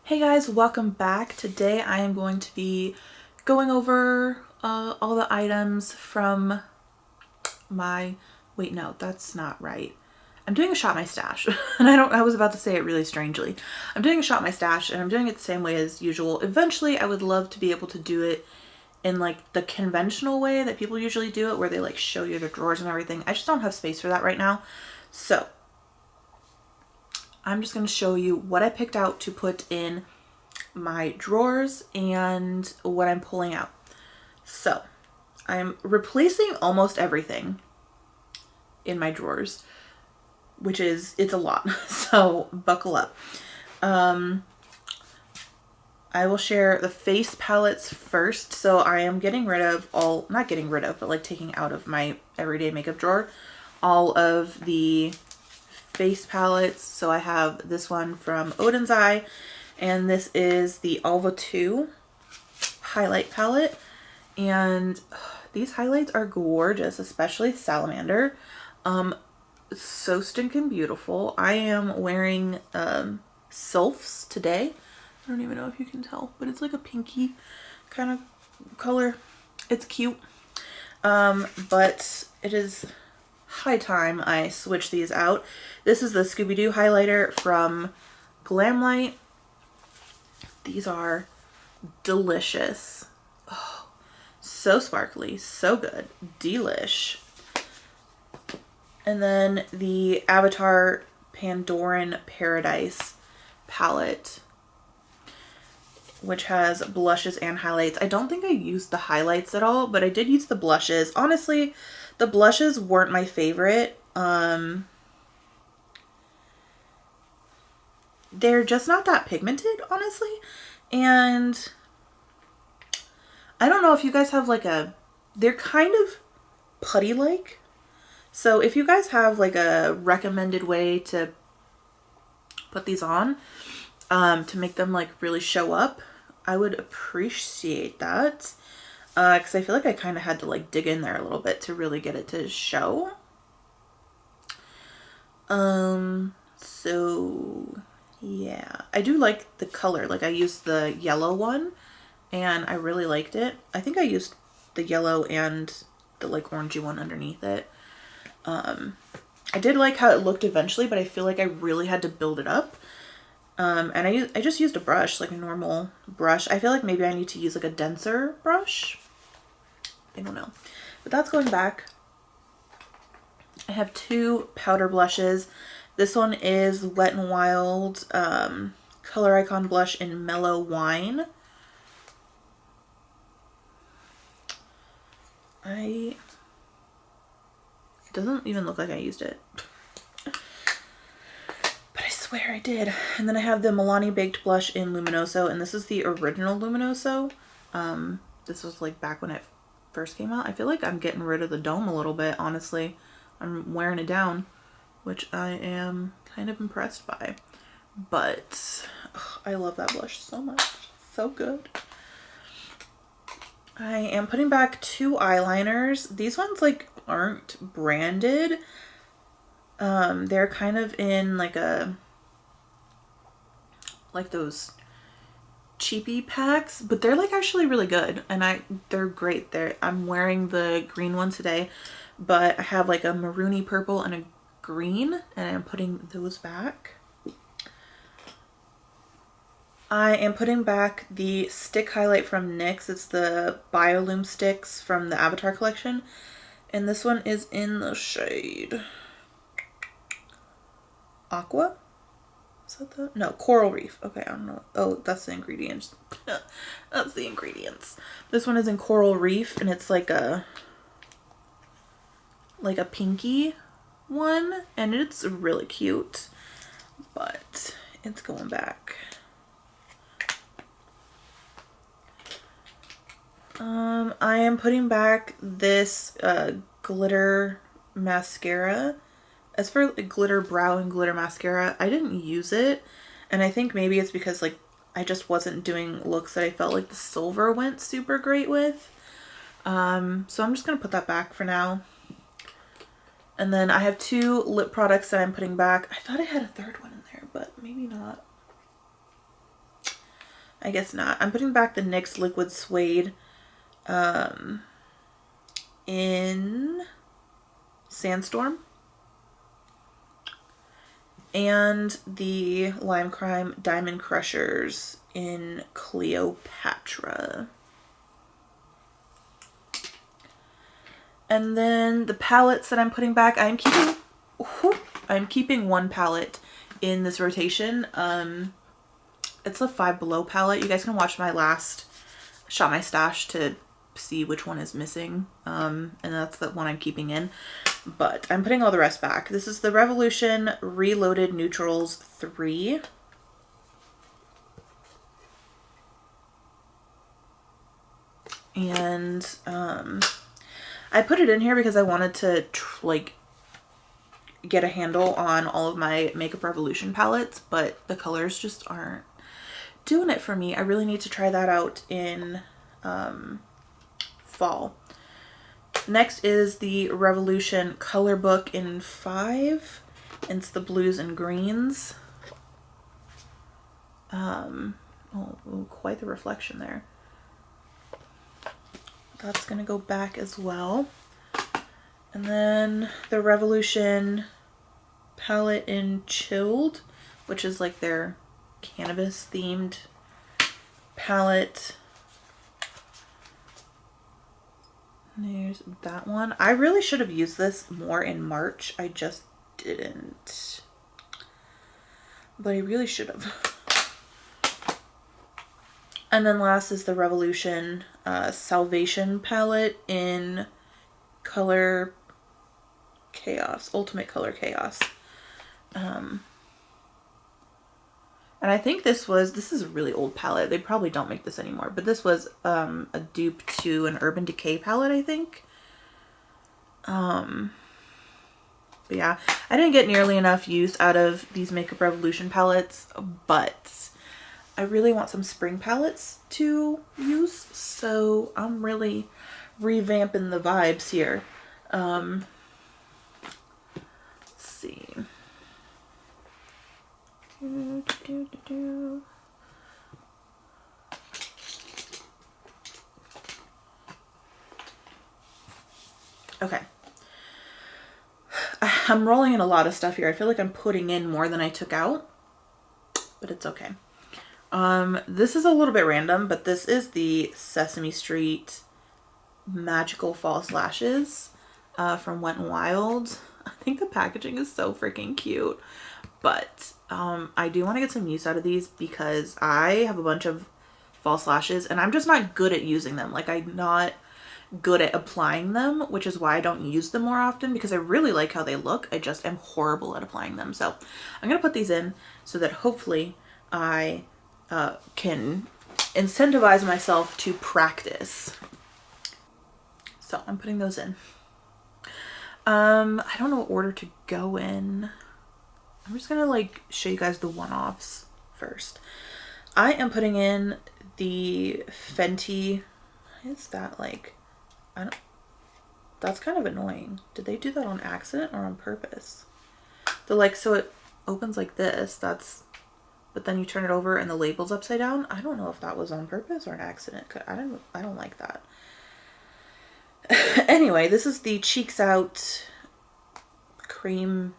Hey guys, welcome back. Today I am going to be going over all the items from my, wait, no, that's not right. I'm doing a Shop My Stash and I was about to say it really strangely. I'm doing a Shop My Stash and I'm doing it the same way as usual. Eventually I would love to be able to do it in like the conventional way that people usually do it, where they like show you their drawers and everything. I just don't have space for that right now. So I'm just going to show you what I picked out to put in my drawers and what I'm pulling out. So I'm replacing almost everything in my drawers, which is, it's a lot. So buckle up. I will share the face palettes first. So I am getting rid of all, not getting rid of, but like taking out of my everyday makeup drawer, all of the face palettes. So I have this one from Odin's Eye, and this is the Alva 2 highlight palette. And these highlights are gorgeous, especially Salamander. So stinking beautiful. I am wearing Sylphs today. I don't even know if you can tell, but it's like a pinky kind of color. It's cute. But it is high time I switch these out. This is the Scooby-Doo highlighter from Glamlight. These are delicious. Oh, so sparkly, so good, delish. And then the Avatar Pandoran Paradise palette, which has blushes and highlights. I don't think I used the highlights at all, but I did use the blushes. Honestly, the blushes weren't my favorite. They're just not that pigmented, honestly. And I don't know if you guys have like they're kind of putty-like. So if you guys have like a recommended way to put these on, to make them like really show up, I would appreciate that. Because I feel like I kind of had to like dig in there a little bit to really get it to show. So yeah, I do like the color. Like I used the yellow one and I really liked it. I think I used the yellow and the like orangey one underneath it. I did like how it looked eventually, but I feel like I really had to build it up. And I just used a brush, like a normal brush. I feel like maybe I need to use like a denser brush. I don't know. But that's going back. I have two powder blushes. This one is Wet n Wild Color Icon Blush in Mellow Wine. It doesn't even look like I used it. But I swear I did. And then I have the Milani Baked Blush in Luminoso, and this is the original Luminoso. This was like back when it first came out. I feel like I'm getting rid of the dome a little bit, honestly. I'm wearing it down, which I am kind of impressed by. But ugh, I love that blush so much. So good. I am putting back two eyeliners. These ones like aren't branded. They're kind of in like those cheapy packs, but they're like actually really good, and they're great. I'm wearing the green one today, but I have like a maroony purple and a green, and I'm putting those back. I am putting back the stick highlight from NYX. It's the Biolume sticks from the Avatar collection, and this one is in the shade Aqua. Is that the? No, Coral Reef. Okay, I don't know. Oh, that's the ingredients. That's the ingredients. This one is in Coral Reef, and it's like a pinky one, and it's really cute, but it's going back. I am putting back this glitter mascara. As for glitter brow and glitter mascara, I didn't use it, and I think maybe it's because like I just wasn't doing looks that I felt like the silver went super great with. So I'm just gonna put that back for now. And then I have two lip products that I'm putting back. I thought I had a third one in there, but maybe not. I guess not. I'm putting back the NYX Liquid Suede in Sandstorm. And the Lime Crime Diamond Crushers in Cleopatra. And then the palettes that I'm putting back, I'm keeping one palette in this rotation. It's a Five Below palette. You guys can watch my last Shop My Stash to see which one is missing. And that's the one I'm keeping in. But I'm putting all the rest back. This is the Revolution Reloaded Neutrals 3. And I put it in here because I wanted to like get a handle on all of my Makeup Revolution palettes, but the colors just aren't doing it for me. I really need to try that out in fall. Next is the Revolution Color Book in 5. It's the blues and greens. Oh, quite the reflection there. That's gonna go back as well. And then the Revolution palette in Chilled, which is like their cannabis themed palette. There's that one. I really should have used this more in March. I just didn't. But I really should have. And then last is the Revolution Salvation palette in Color Chaos, Ultimate Color Chaos. And I think this is a really old palette. They probably don't make this anymore, but this was a dupe to an Urban Decay palette, I think. But yeah, I didn't get nearly enough use out of these Makeup Revolution palettes, but I really want some spring palettes to use, so I'm really revamping the vibes here. Let's see. Okay. I'm rolling in a lot of stuff here. I feel like I'm putting in more than I took out, but it's okay. This is a little bit random, but this is the Sesame Street Magical False Lashes from Wet n Wild. I think the packaging is so freaking cute, but I do want to get some use out of these because I have a bunch of false lashes and I'm just not good at using them. Like, I'm not good at applying them, which is why I don't use them more often, because I really like how they look. I just am horrible at applying them. So I'm gonna put these in so that hopefully I can incentivize myself to practice. So I'm putting those in. I don't know what order to go in. I'm just gonna like show you guys the one-offs first. I am putting in the Fenty. What is that like? That's kind of annoying. Did they do that on accident or on purpose? The like, so it opens like this, but then you turn it over and the label's upside down. I don't know if that was on purpose or an accident. I don't like that. Anyway, this is the Cheeks Out cream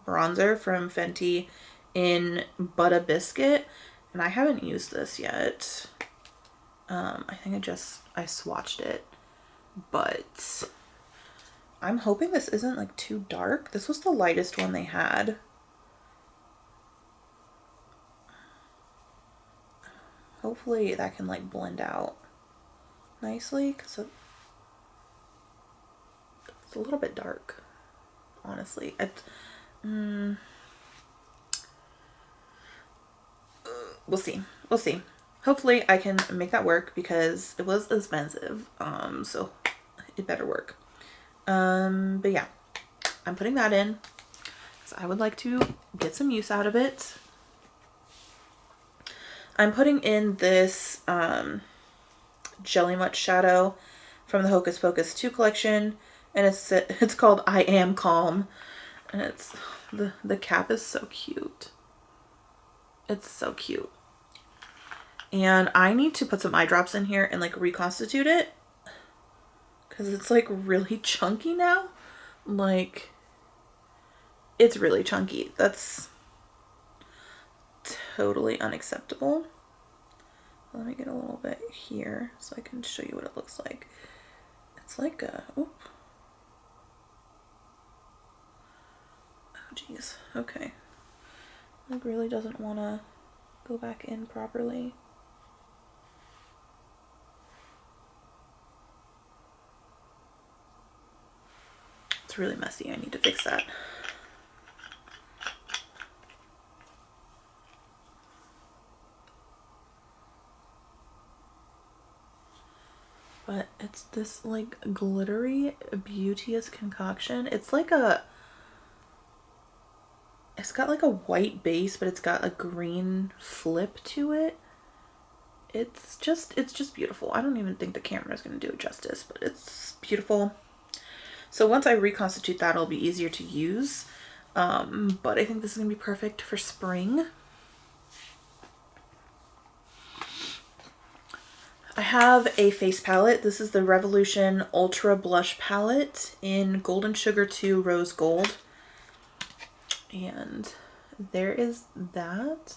bronzer from Fenty in Butter Biscuit, and I haven't used this yet. I think I swatched it, but I'm hoping this isn't like too dark. This was the lightest one they had. Hopefully that can like blend out nicely, because it's a little bit dark, honestly. We'll see. We'll see. Hopefully I can make that work because it was expensive. So it better work. But yeah, I'm putting that in because I would like to get some use out of it. I'm putting in this Jelly Much shadow from the Hocus Pocus 2 collection, and it's called I Am Calm, and it's the cap is so cute. It's so cute. And I need to put some eye drops in here and like reconstitute it, because it's like really chunky now. Like, it's really chunky. That's totally unacceptable. Let me get a little bit here so I can show you what it looks like. It's like a, oop. Oh geez, okay. It really doesn't want to go back in properly. It's really messy, I need to fix that. But it's this like glittery, beauteous concoction. It's like a, it's got like a white base, but it's got a green flip to it. It's just beautiful. I don't even think the camera is going to do it justice, but it's beautiful. So once I reconstitute that, it'll be easier to use. But I think this is going to be perfect for spring. I have a face palette. This is the Revolution Ultra Blush Palette in Golden Sugar 2 Rose Gold. And there is that.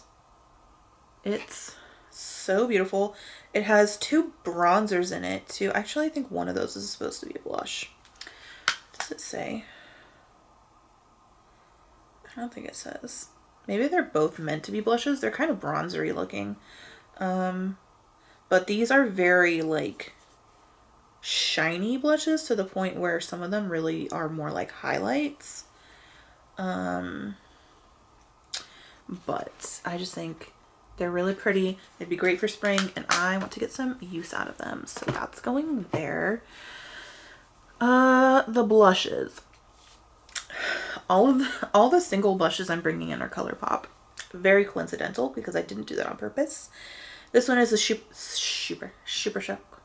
It's so beautiful. It has 2 bronzers in it too. Actually, I think one of those is supposed to be a blush. What does it say? I don't think it says. Maybe they're both meant to be blushes. They're kind of bronzery looking. But these are very like shiny blushes to the point where some of them really are more like highlights. But I just think they're really pretty. They'd be great for spring, and I want to get some use out of them. So that's going there. The blushes. All the single blushes I'm bringing in are ColourPop. Very coincidental because I didn't do that on purpose. This one is a Super Shock.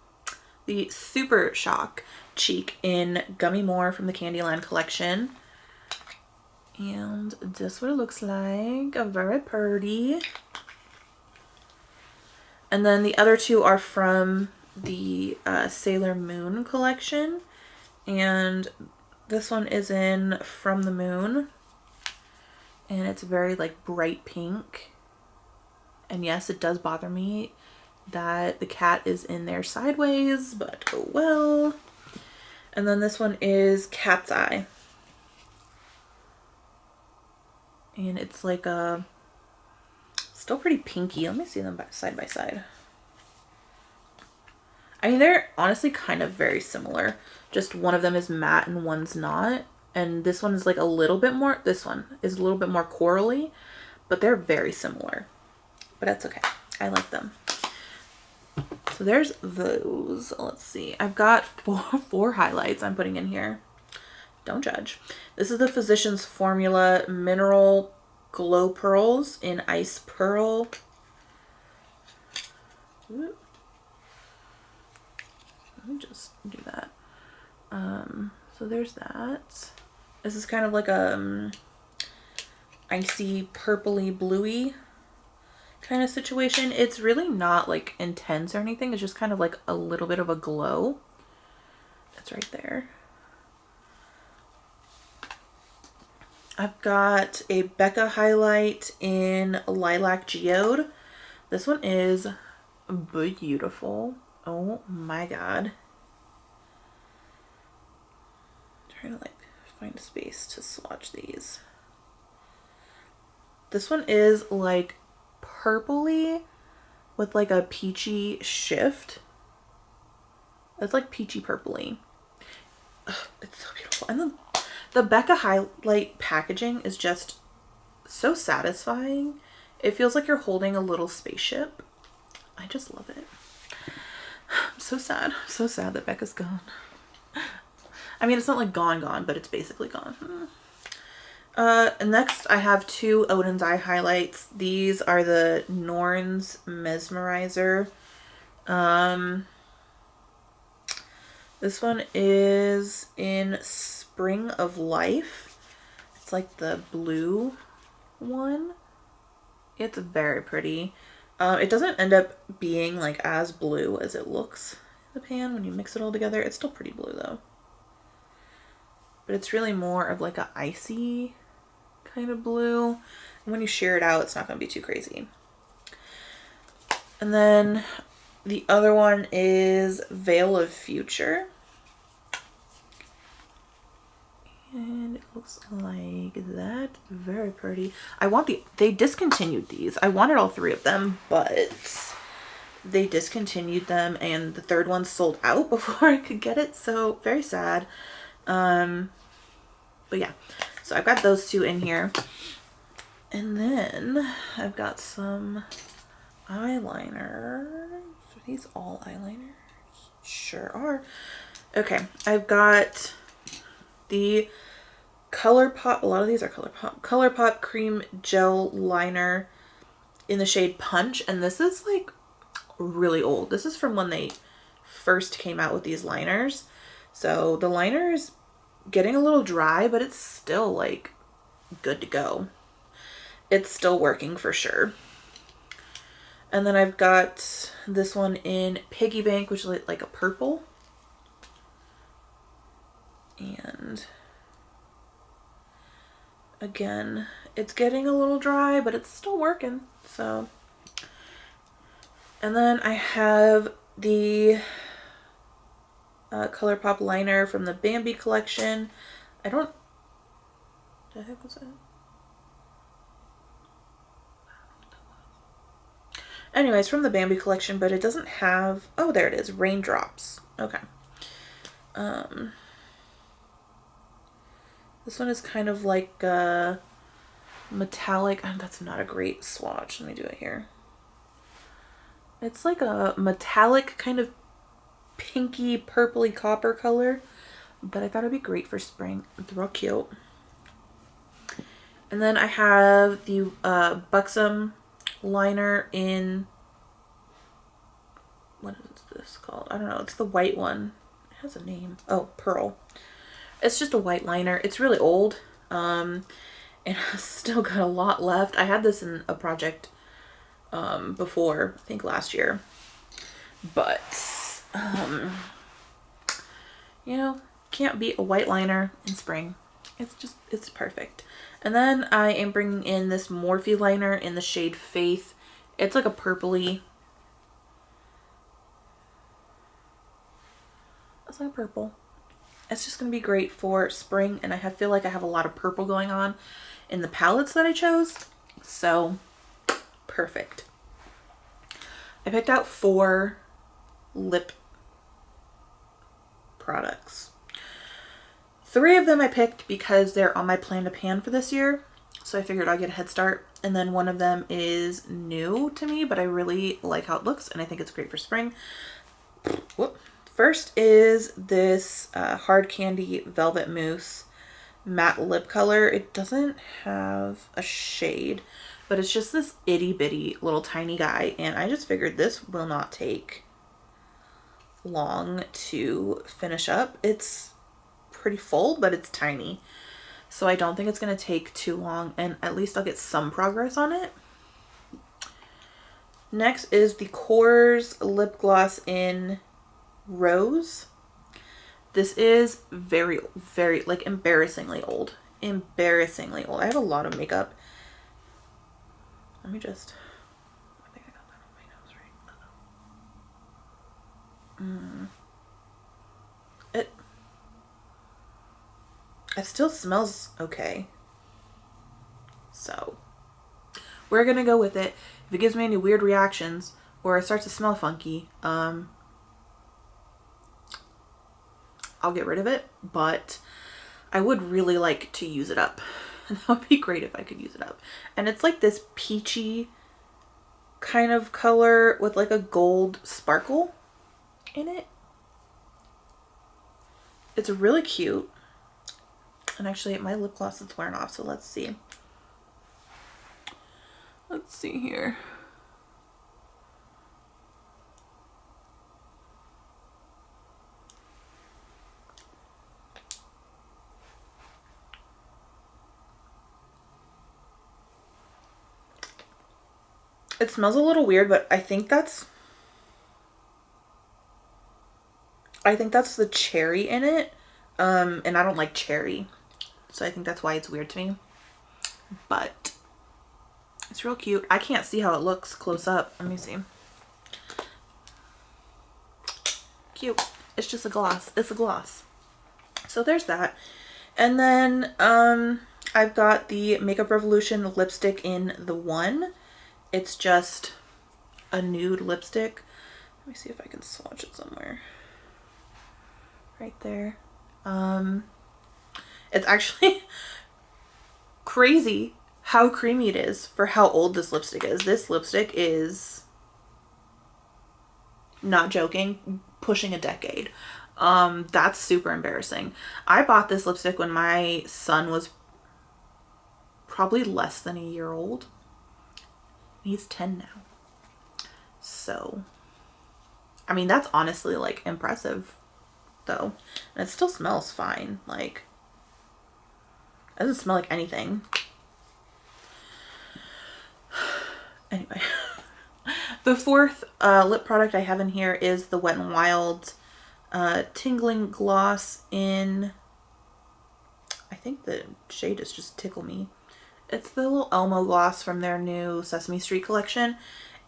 The Super Shock cheek in Gummy More from the Candyland collection. And this is what it looks like. Very pretty. And then the other 2 are from the Sailor Moon collection. And this one is in From the Moon. And it's very like bright pink. And yes, it does bother me that the cat is in there sideways, but oh well. And then this one is Cat's Eye. And it's like a, still pretty pinky. Let me see them side by side. I mean, they're honestly kind of very similar. Just one of them is matte and one's not. And this one is like a little bit more, this one is a little bit more corally, but they're very similar. But that's okay. I like them. So there's those. Let's see. I've got four highlights I'm putting in here. Don't judge. This is the Physicians Formula Mineral Glow Pearls in Ice Pearl. Ooh. Let me just do that. So there's that. This is kind of like a icy purpley bluey kind of situation. It's really not like intense or anything. It's just kind of like a little bit of a glow. That's right there. I've got a Becca highlight in Lilac Geode. This one is beautiful. Oh my god. I'm trying to like find a space to swatch these. This one is like purpley with like a peachy shift. It's like peachy purpley. Ugh, it's so beautiful. And the Becca highlight packaging is just so satisfying. It feels like you're holding a little spaceship. I just love it. I'm so sad. So sad that Becca's gone. I mean, it's not like gone, but it's basically gone. Next, I have 2 Odin's Eye highlights. These are the Norns Mesmerizer. This one is in Spring of Life. It's like the blue one. It's very pretty. It doesn't end up being like as blue as it looks in the pan when you mix it all together. It's still pretty blue though. But it's really more of like a icy kind of blue. And when you shear it out, it's not going to be too crazy. And then the other one is Veil of Future. And it looks like that. Very pretty. They discontinued these. I wanted all three of them, but they discontinued them and the third one sold out before I could get it. So very sad. But yeah, so I've got those two in here. And then I've got some eyeliner. Are these all eyeliners? Sure are. Okay, I've got the ColourPop, a lot of these are ColourPop, ColourPop Cream Gel Liner in the shade Punch. And this is like really old. This is from when they first came out with these liners. So the liner is getting a little dry, but it's still like good to go. It's still working for sure. And then I've got this one in Piggy Bank, which is like a purple. And again, it's getting a little dry, but it's still working. So, and then I have the ColourPop liner from the Bambi collection. The heck was that? Anyways, from the Bambi collection, but it doesn't have, oh, there it is, Raindrops. Okay. This one is kind of like a metallic, that's not a great swatch. Let me do it here. It's like a metallic kind of pinky purpley copper color, but I thought it'd be great for spring. It's real cute. And then I have the Buxom liner in, what is this called? I don't know. It's the white one. It has a name. Oh, Pearl. It's just a white liner. It's really old. And I've still got a lot left. I had this in a project before, I think last year. But you know, can't beat a white liner in spring. It's perfect. And then I am bringing in this Morphe liner in the shade Faith. It's like a purpley. It's like purple. It's just going to be great for spring, and I feel like I have a lot of purple going on in the palettes that I chose. So, perfect. I picked out 4 lip products. 3 of them I picked because they're on my plan to pan for this year, so I figured I'd get a head start. And then one of them is new to me, but I really like how it looks, and I think it's great for spring. Whoop. First is this Hard Candy Velvet Mousse matte lip color. It doesn't have a shade, but it's just this itty bitty little tiny guy, and I just figured this will not take long to finish up. It's pretty full, but it's tiny, so I don't think it's going to take too long, and at least I'll get some progress on it. Next is the Kors lip gloss in Rose. This is very, very, like, embarrassingly old. Embarrassingly old. I have a lot of makeup. Let me just, I think I got that on my nose right. It still smells okay. So, we're gonna go with it. If it gives me any weird reactions or it starts to smell funky, I'll get rid of it, but I would really like to use it up. That would be great if I could use it up. And it's like this peachy kind of color with like a gold sparkle in it. It's really cute. And actually my lip gloss is wearing off, so let's see. Let's see here. It smells a little weird, but I think that's the cherry in it. And I don't like cherry. So I think that's why it's weird to me. But it's real cute. I can't see how it looks close up. Let me see. Cute. It's just a gloss. It's a gloss. So there's that. And then I've got the Makeup Revolution lipstick in the one. It's just a nude lipstick. Let me see if I can swatch it somewhere. Right there. It's actually crazy how creamy it is for how old this lipstick is. This lipstick is, not joking, pushing a decade. That's super embarrassing. I bought this lipstick when my son was probably less than a year old. He's 10 now. So, I mean, that's honestly like impressive though. And it still smells fine. Like, it doesn't smell like anything. Anyway. The fourth lip product I have in here is the Wet n Wild Tingling Gloss in, I think the shade is just Tickle Me. It's the little Elmo gloss from their new Sesame Street collection.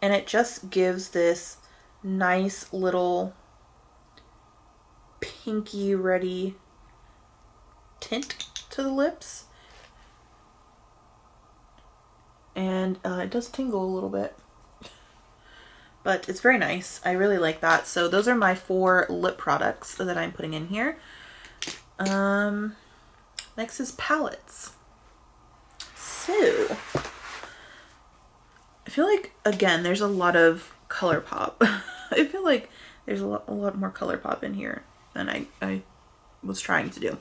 And it just gives this nice little pinky ready tint to the lips. And it does tingle a little bit. But it's very nice. I really like that. So those are my 4 lip products that I'm putting in here. Next is palettes. So I feel like, again, there's a lot of ColourPop. I feel like there's a lot more ColourPop in here than I was trying to do.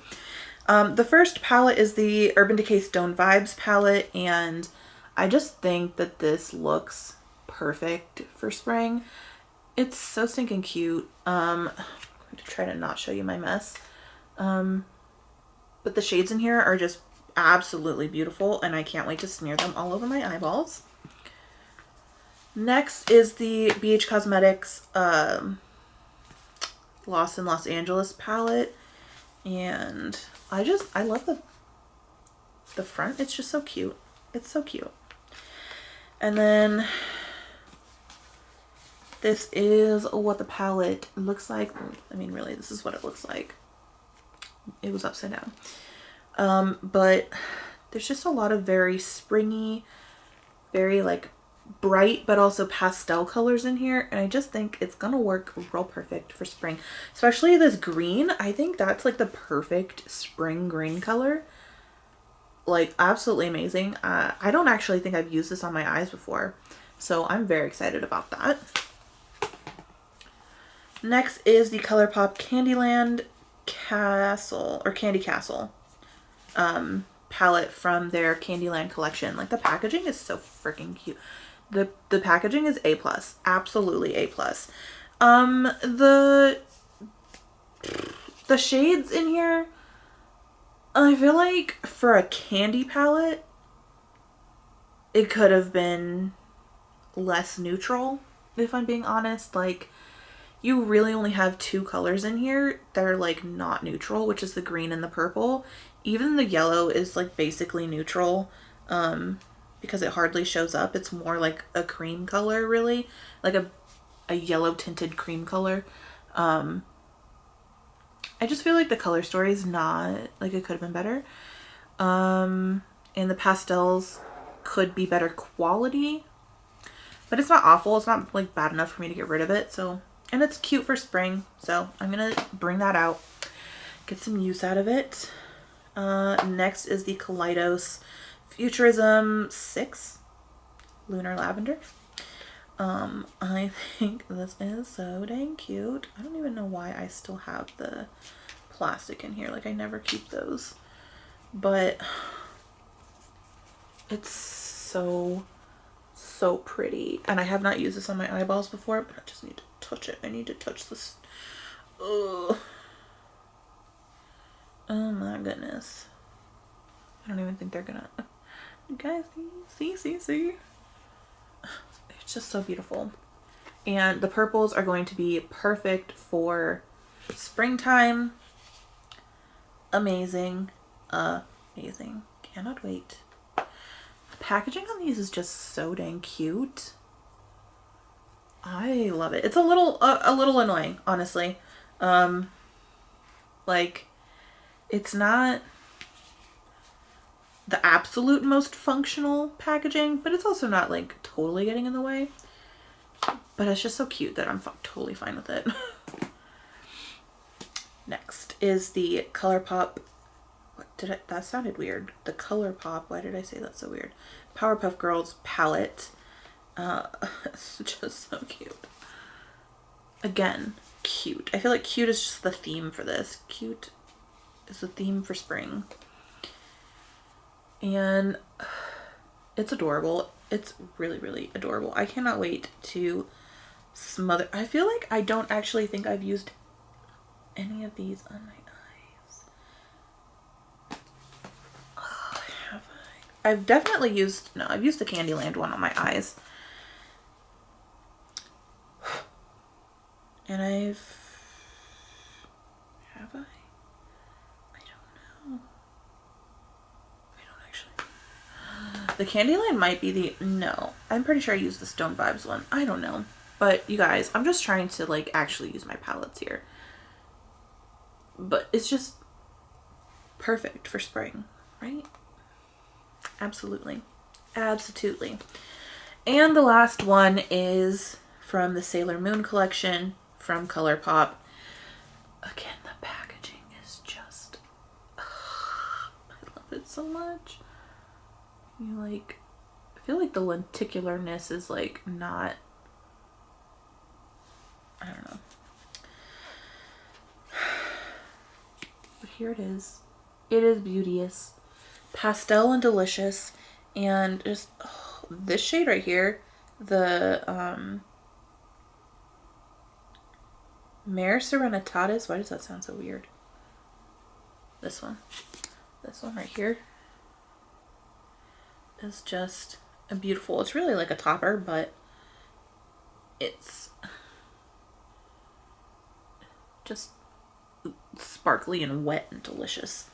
The first palette is the Urban Decay Stone Vibes palette, and I just think that this looks perfect for spring. It's so stinking cute. I'm going to try to not show you my mess. But the shades in here are just absolutely beautiful, and I can't wait to smear them all over my eyeballs. Next is the BH Cosmetics Lost in Los Angeles palette, and I love the front. It's just so cute. It's so cute. And then this is what the palette looks like. I mean, really, this is what it looks like. It was upside down. But there's just a lot of very springy, very like bright, but also pastel colors in here. And I just think it's gonna work real perfect for spring. Especially this green. I think that's like the perfect spring green color. Like, absolutely amazing. I don't actually think I've used this on my eyes before. So I'm very excited about that. Next is the ColourPop Candyland Castle, or Candy Castle palette from their Candyland collection. Like, the packaging is so freaking cute. The packaging is A+. Absolutely A+. The shades in here, I feel like for a candy palette, it could have been less neutral, if I'm being honest. Like, you really only have 2 colors in here that are like not neutral, which is the green and the purple. Even the yellow is like basically neutral, because it hardly shows up. It's more like a cream color, really, like a yellow tinted cream color. I just feel like the color story is not, like, it could have been better. And the pastels could be better quality, but it's not awful. It's not like bad enough for me to get rid of it. So, and it's cute for spring. So I'm going to bring that out, get some use out of it. Next is the Kaleidos Futurism 6 Lunar Lavender. I think this is so dang cute. I don't even know why I still have the plastic in here. Like, I never keep those. But it's so pretty. And I have not used this on my eyeballs before, but I just need to touch it. I need to touch this. Ugh. Oh my goodness. I don't even think they're gonna... You guys see? They're It's just so beautiful. And the purples are going to be perfect for springtime. Amazing. Amazing. Cannot wait. The packaging on these is just so dang cute. I love it. It's a little annoying, honestly. Like, it's not the absolute most functional packaging, but it's also not like totally getting in the way. But it's just so cute that I'm totally fine with it. Next is the ColourPop. That sounded weird. The ColourPop. Why did I say that so weird? Powerpuff Girls palette. It's just so cute. Again, cute. I feel like cute is just the theme for this. Cute is the theme for spring. And it's adorable. It's really, really adorable. I cannot wait to smother. I feel like I don't actually think I've used any of these on my eyes. Oh, have I? I've definitely used, no, I've used the Candyland one on my eyes. And have I? I don't know. I don't actually. The Candyland might be the, no. I'm pretty sure I used the Stone Vibes one. I don't know. But you guys, I'm just trying to like actually use my palettes here. But it's just perfect for spring, right? Absolutely. Absolutely. And the last one is from the Sailor Moon collection from ColourPop. Again, the packaging is just, I love it so much. You like, I feel like the lenticularness is like not, I don't know. But here it is. It is beauteous. Pastel and delicious. And just, oh, this shade right here, the, Mare Serenitatis. Why does that sound so weird? This one. This one right here is just a beautiful, it's really like a topper, but it's just sparkly and wet and delicious.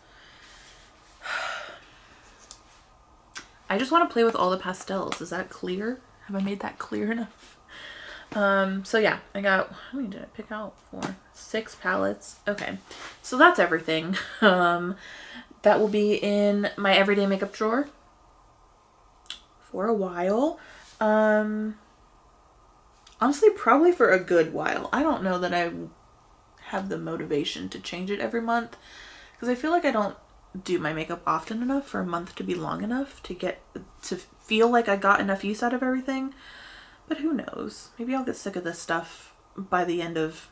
I just want to play with all the pastels. Is that clear? Have I made that clear enough? So yeah, I got, how many did I pick out for? 6 palettes. Okay, so that's everything. That will be in my everyday makeup drawer for a while. Honestly, probably for a good while. I don't know that I have the motivation to change it every month, because I feel like I don't do my makeup often enough for a month to be long enough to feel like I got enough use out of everything. But who knows? Maybe I'll get sick of this stuff by the end of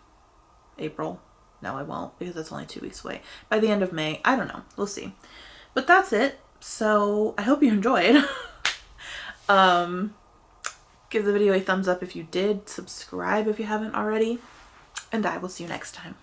April. No, I won't, because it's only 2 weeks away. By the end of May. I don't know. We'll see. But that's it. So I hope you enjoyed. Give the video a thumbs up if you did. Subscribe if you haven't already. And I will see you next time.